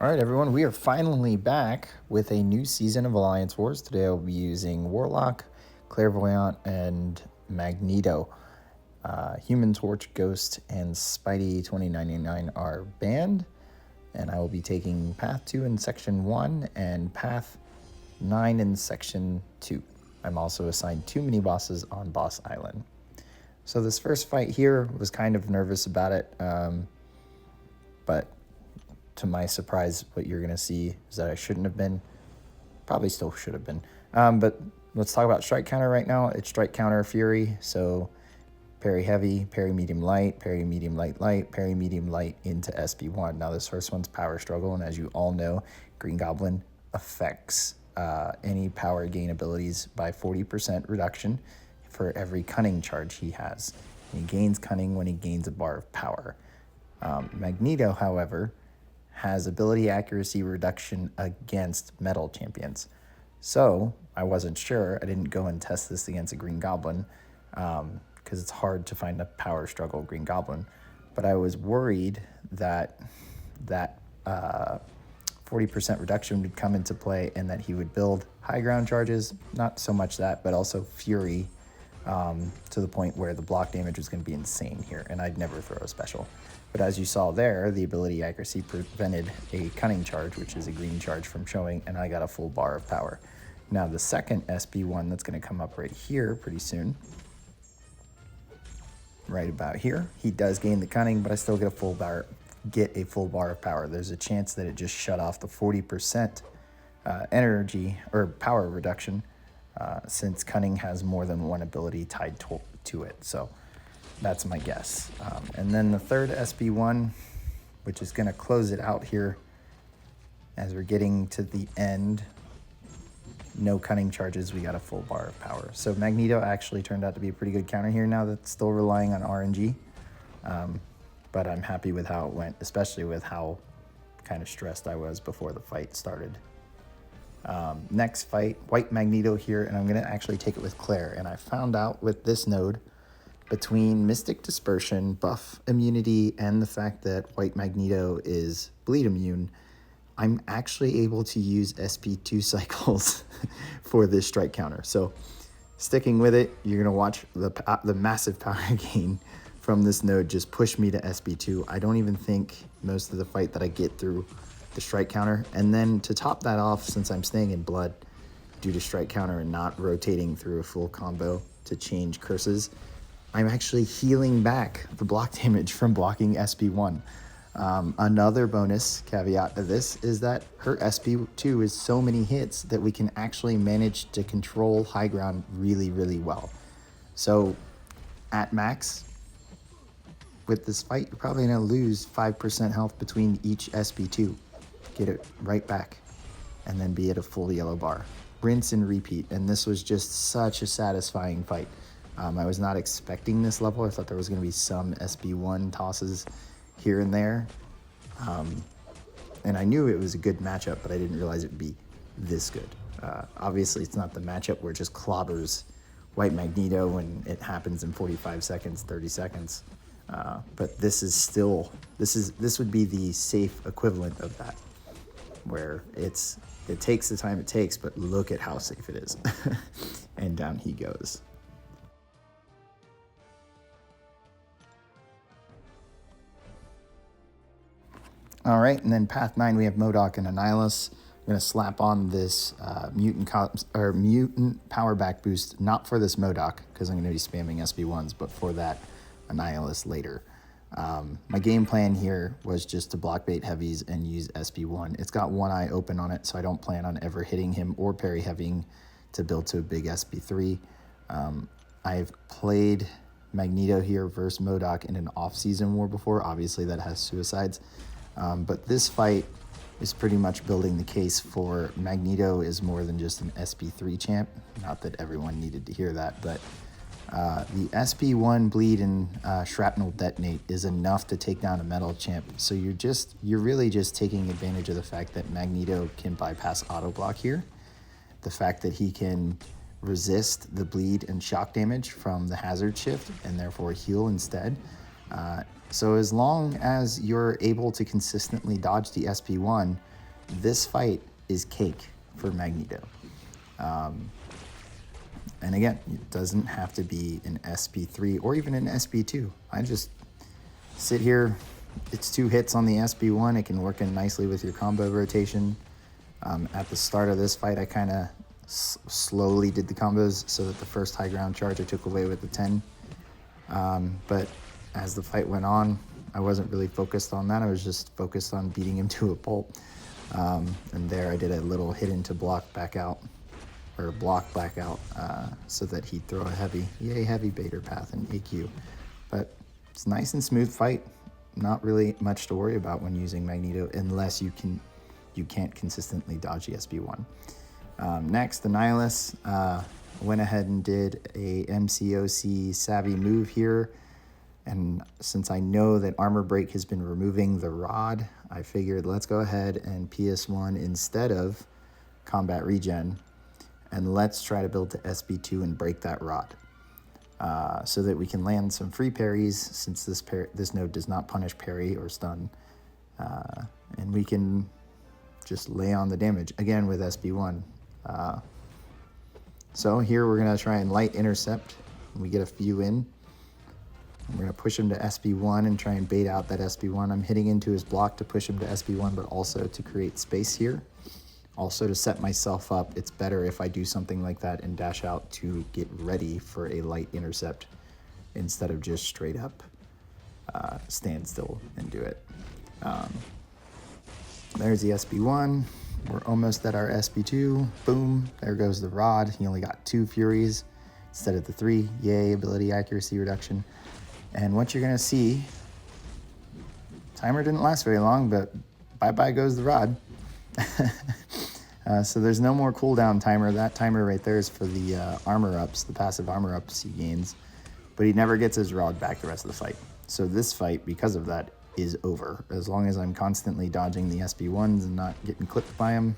All right, everyone, we are finally back with a new season of Alliance Wars. Today I'll be using Warlock, Clairvoyant, and Magneto. Human Torch, Ghost, and Spidey 2099 are banned, and I will be taking Path 2 in Section 1 and Path 9 in Section 2. I'm also assigned 2 mini-bosses on Boss Island. So this first fight here, was kind of nervous about it, but to my surprise, what you're going to see is that I shouldn't have been. Probably still should have been. But let's talk about strike counter right now. It's strike counter Fury. So parry heavy, parry medium light, parry medium light light, parry medium light into SP1. Now this first one's power struggle. And as you all know, Green Goblin affects any power gain abilities by 40% reduction for every cunning charge he has. And he gains cunning when he gains a bar of power. Magneto, however, has ability accuracy reduction against metal champions. So I wasn't sure. I didn't go and test this against a Green Goblin because it's hard to find a power struggle Green Goblin. But I was worried that 40% reduction would come into play and that he would build high ground charges. Not so much that, but also Fury to the point where the block damage was going to be insane here, and I'd never throw a special. But as you saw there, the ability accuracy prevented a cunning charge, which is a green charge, from showing, and I got a full bar of power. Now the second SP1 that's going to come up right here pretty soon, right about here, he does gain the cunning, but I still get a full bar of power. There's a chance that it just shut off the 40% energy or power reduction since cunning has more than one ability tied to it. So that's my guess. And then the third SP1, which is going to close it out here as we're getting to the end. No cunning charges, we got a full bar of power. So Magneto actually turned out to be a pretty good counter here now that's still relying on RNG. But I'm happy with how it went, especially with how kind of stressed I was before the fight started. Next fight, White Magneto here, and I'm going to actually take it with Claire. And I found out with this node, between Mystic Dispersion, buff immunity, and the fact that White Magneto is bleed immune, I'm actually able to use SP2 cycles for this strike counter. So sticking with it, you're going to watch the massive power gain from this node just push me to SP2. I don't even think most of the fight that I get through the strike counter. And then to top that off, since I'm staying in blood due to strike counter and not rotating through a full combo to change curses, I'm actually healing back the block damage from blocking SP1. Another bonus caveat to this is that her SP2 is so many hits that we can actually manage to control high ground really, really well. So at max, with this fight, you're probably going to lose 5% health between each SP2. Get it right back, and then be at a full yellow bar. Rinse and repeat, and this was just such a satisfying fight. I was not expecting this level. I thought there was going to be some SP1 tosses here and there. And I knew it was a good matchup, but I didn't realize it would be this good. Obviously, it's not the matchup where it just clobbers White Magneto and it happens in 45 seconds, 30 seconds. But this is still, this would be the safe equivalent of that, where it takes the time it takes, but look at how safe it is. And down he goes. All right, and then Path 9, we have Modok and Annihilus. I'm going to slap on this mutant power back boost, not for this Modok, because I'm going to be spamming SB1s, but for that Annihilus later. My game plan here was just to block bait heavies and use SB1. It's got one eye open on it, so I don't plan on ever hitting him or parry heavying to build to a big SB3. I've played Magneto here versus Modok in an off-season war before. Obviously, that has suicides. But this fight is pretty much building the case for Magneto is more than just an SP3 champ. Not that everyone needed to hear that, but the SP1 bleed and shrapnel detonate is enough to take down a metal champ. So you're really just taking advantage of the fact that Magneto can bypass auto block here. The fact that he can resist the bleed and shock damage from the hazard shift and therefore heal instead. So as long as you're able to consistently dodge the SP1, this fight is cake for Magneto. And again, it doesn't have to be an SP3 or even an SP2. I just sit here. It's 2 hits on the SP1. It can work in nicely with your combo rotation. At the start of this fight, I kind of slowly did the combos so that the first high ground charge I took away with the 10. But as the fight went on, I wasn't really focused on that. I was just focused on beating him to a pulp. And there I did a little hit into block back out, or block back out, so that he'd throw a heavy, yay, heavy baiter path in AQ. But it's a nice and smooth fight. Not really much to worry about when using Magneto, unless you can't consistently dodge the SB1. Next, Annihilus went ahead and did a MCOC savvy move here. And since I know that Armor Break has been removing the rod, I figured let's go ahead and PS1 instead of Combat Regen. And let's try to build to SB2 and break that rod. So that we can land some free parries, since this node does not punish parry or stun. And we can just lay on the damage, again with SB1. So here we're going to try and light intercept. We get a few in. We're going to push him to SB1 and try and bait out that SB1. I'm hitting into his block to push him to SB1, but also to create space here. Also to set myself up, it's better if I do something like that and dash out to get ready for a light intercept instead of just straight up stand still and do it. There's the SB1. We're almost at our SB2. Boom, there goes the rod. He only got 2 Furies instead of the 3. Yay, ability accuracy reduction. And what you're gonna see, timer didn't last very long, but bye-bye goes the rod. So there's no more cooldown timer. That timer right there is for the armor ups, the passive armor ups he gains, but he never gets his rod back the rest of the fight. So this fight, because of that, is over. As long as I'm constantly dodging the SB1s and not getting clipped by him,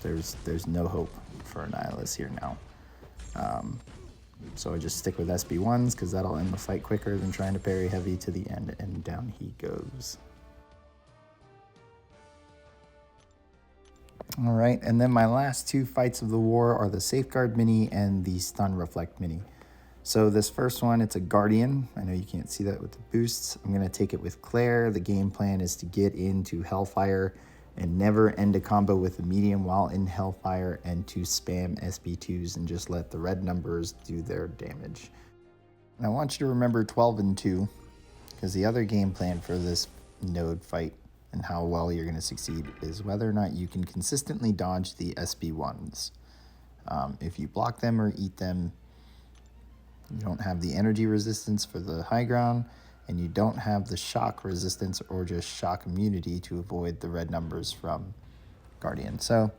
there's no hope for Annihilus here now. So I just stick with SB1s because that'll end the fight quicker than trying to parry heavy to the end, and down he goes. All right, and then my last 2 fights of the war are the Safeguard Mini and the Stun Reflect Mini. So this first one, it's a Guardian. I know you can't see that with the boosts. I'm gonna take it with Claire. The game plan is to get into Hellfire and never end a combo with a medium while in Hellfire, and to spam SB2s and just let the red numbers do their damage. And I want you to remember 12 and 2, because the other game plan for this node fight and how well you're going to succeed is whether or not you can consistently dodge the SB1s. If you block them or eat them, you don't have the energy resistance for the high ground, and you don't have the shock resistance or just shock immunity to avoid the red numbers from Guardian. So,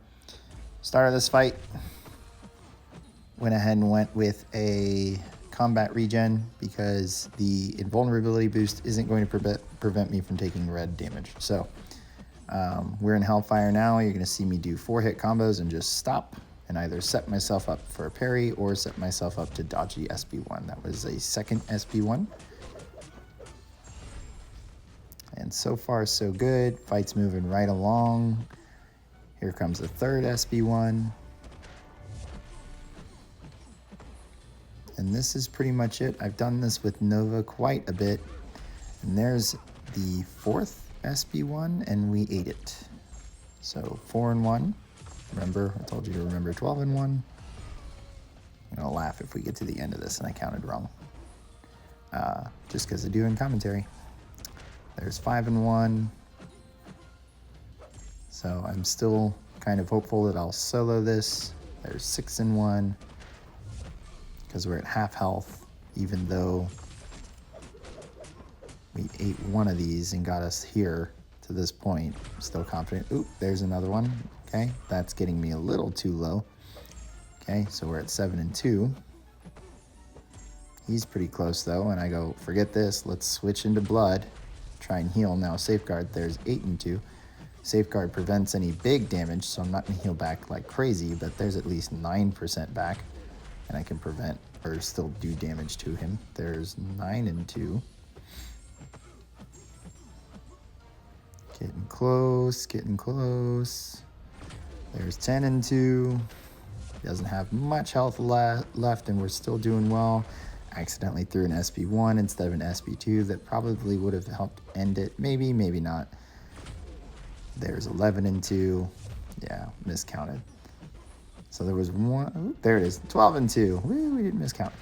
start of this fight, went ahead and went with a combat regen because the invulnerability boost isn't going to prevent me from taking red damage. So, we're in Hellfire now. You're going to see me do 4-hit combos and just stop and either set myself up for a parry or set myself up to dodge the SB1. That was a second SB1. And so far, so good. Fight's moving right along. Here comes the third SB1. And this is pretty much it. I've done this with Nova quite a bit. And there's the 4th SB1, and we ate it. So 4 and 1. Remember, I told you to remember 12 and 1. I'm gonna laugh if we get to the end of this and I counted wrong. Just because I do in commentary. There's 5 and 1. So I'm still kind of hopeful that I'll solo this. There's 6 and 1. Because we're at half health, even though we ate one of these and got us here to this point. I'm still confident. Oop, there's another one. Okay, that's getting me a little too low. Okay, so we're at 7 and 2. He's pretty close though, and I go, forget this, let's switch into blood. Try and heal now. Safeguard, there's 8 and 2. Safeguard prevents any big damage, so I'm not gonna heal back like crazy, but there's at least 9% back, and I can prevent or still do damage to him. There's 9 and 2. Getting close, getting close. There's 10 and 2. Doesn't have much health left, and we're still doing well. Accidentally threw an SP1 instead of an SP2. That probably would have helped end it. Maybe, maybe not. There's 11 and 2. Yeah, miscounted. So there was one. Ooh, there it is. 12 and 2. Woo, we didn't miscount.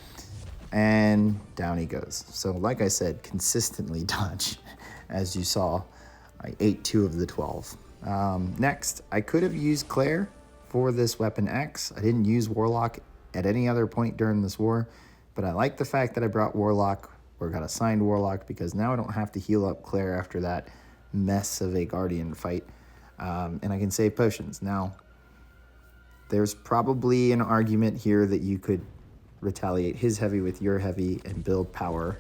And down he goes. So like I said, consistently dodge. As you saw, I ate 2 of the 12. Next, I could have used Claire for this weapon X. I didn't use Warlock at any other point during this war, but I like the fact that I brought Warlock or got assigned Warlock, because now I don't have to heal up Claire after that mess of a Guardian fight, and I can save potions. Now, there's probably an argument here that you could retaliate his heavy with your heavy and build power,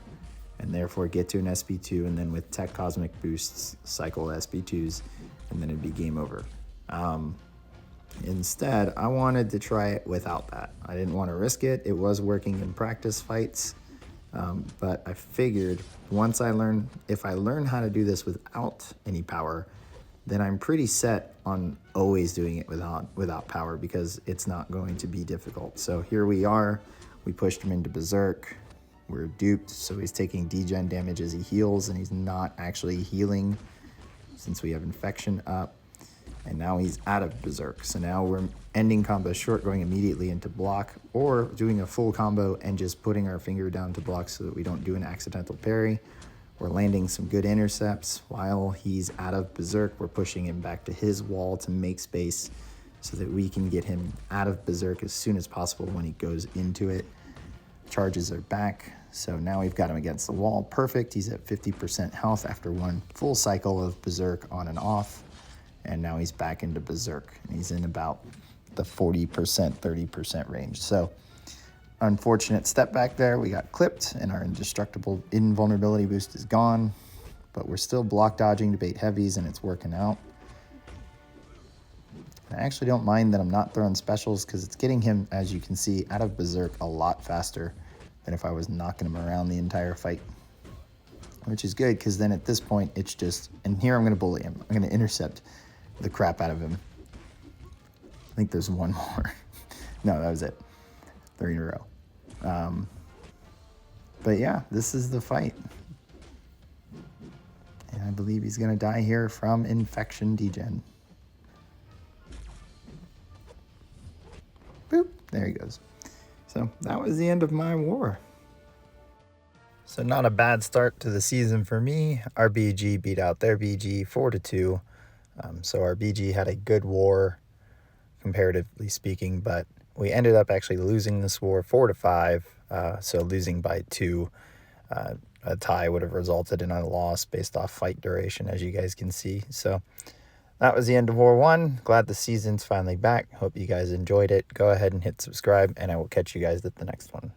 and therefore get to an SP2, and then with Tech Cosmic boosts, cycle SP2s, and then it'd be game over. Instead, I wanted to try it without that. I didn't want to risk it. It was working in practice fights, but I figured if I learn how to do this without any power, then I'm pretty set on always doing it without power, because it's not going to be difficult. So here we are. We pushed him into Berserk. We're duped, so he's taking degen damage as he heals, and he's not actually healing since we have infection up. And now he's out of Berserk. So now we're ending combo short, going immediately into block, or doing a full combo and just putting our finger down to block so that we don't do an accidental parry. We're landing some good intercepts. While he's out of Berserk, we're pushing him back to his wall to make space so that we can get him out of Berserk as soon as possible when he goes into it. Charges are back. So now we've got him against the wall. Perfect. He's at 50% health after one full cycle of Berserk on and off. And now he's back into Berserk, and he's in about the 40%, 30% range. So unfortunate step back there. We got clipped, and our indestructible invulnerability boost is gone, but we're still block dodging to bait heavies, and it's working out. I actually don't mind that I'm not throwing specials, because it's getting him, as you can see, out of Berserk a lot faster than if I was knocking him around the entire fight. Which is good, because then at this point, it's just, and here I'm going to bully him. I'm going to intercept the crap out of him. I think there's one more. No, that was it. 3 in a row. But yeah, this is the fight. And I believe he's going to die here from infection degen. Boop. There he goes. So that was the end of my war. So not a bad start to the season for me. Our BG beat out their BG 4-2. So our BG had a good war, comparatively speaking, but we ended up actually losing this war 4-5. So losing by 2. A tie would have resulted in a loss based off fight duration, as you guys can see. So that was the end of War 1. Glad the season's finally back. Hope you guys enjoyed it. Go ahead and hit subscribe, and I will catch you guys at the next one.